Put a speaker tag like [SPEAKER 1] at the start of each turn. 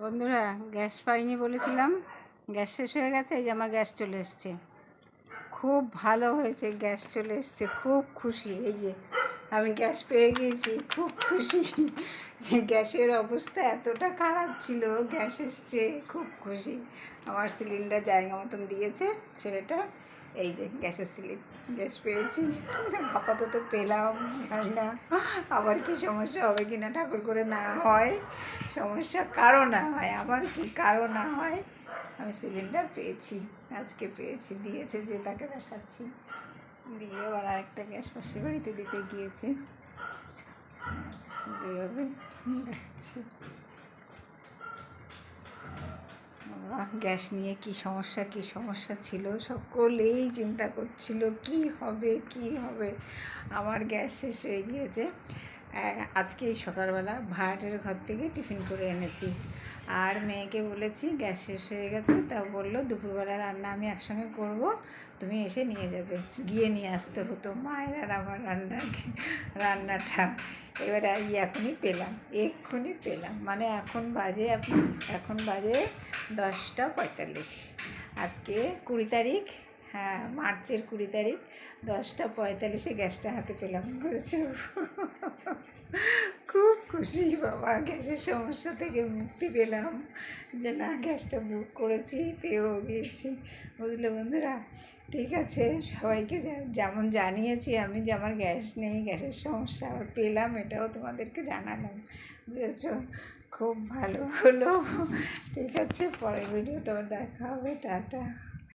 [SPEAKER 1] বন্ধুরা, গ্যাস পাইনি বলেছিলাম, গ্যাস শেষ হয়ে গেছে। এই যে আমার গ্যাস চলে এসছে, খুব ভালো হয়েছে। গ্যাস চলে এসছে, খুব খুশি। এই যে আমি গ্যাস পেয়ে গিয়েছি, খুব খুশি। যে গ্যাসের অবস্থা এতটা খারাপ ছিল, গ্যাস এসছে, খুব খুশি। আমার সিলিন্ডার জায়গা মতন দিয়েছে ছেলেটা। এই যে গ্যাসের স্লিপ, গ্যাস পেয়েছি, আপাতত পেলাম। জানি না আবার কি সমস্যা হবে কি না, ঠাকুর করে না হয় সমস্যা, কারো না হয়, আবার কি কারো না হয়। আমি সিলিন্ডার পেয়েছি, আজকে পেয়েছি, দিয়েছে যে তাকে দেখাচ্ছি, দিয়ে আবার আরেকটা গ্যাস পাশের বাড়িতে দিতে গিয়েছে, বেরোবে, দেখাচ্ছি। গ্যাস নিয়ে কি সমস্যা ছিল, সকলেই চিন্তা করছিল কি হবে কি হবে। আমার গ্যাস শেষ হয়ে গিয়েছে। আজকে এই সকালবেলা ভাড়াটের ঘর থেকে টিফিন করে এনেছি, আর মেয়েকে বলেছি গ্যাস শেষ হয়ে গেছে, তা বললো দুপুরবেলা রান্না আমি একসঙ্গে করব, তুমি এসে নিয়ে যাবে। গিয়ে নিয়ে আসতে হতো মায়ের আর আমার রান্নাটা। এবারে এক্ষুনি পেলাম, মানে এখন বাজে 10টা 45। আজকে 20 তারিখ, হ্যাঁ মার্চের 20 তারিখ, 10টা 45-এ গ্যাসটা হাতে পেলাম, বুঝেছো? খুব খুশি বাবা, গ্যাসের সমস্যা থেকে মুক্তি পেলাম, যে না গ্যাসটা বুক করেছি, পেয়েও গিয়েছি। বুঝলে বন্ধুরা? ঠিক আছে, সবাইকে যেমন জানিয়েছি আমি যে আমার গ্যাস নেই, গ্যাসের সমস্যা, পেলাম, এটাও তোমাদেরকে জানালাম, বুঝেছো? খুব ভালো হলো। ঠিক আছে, পরের ভিডিও তো দেখা হবে। টাটা।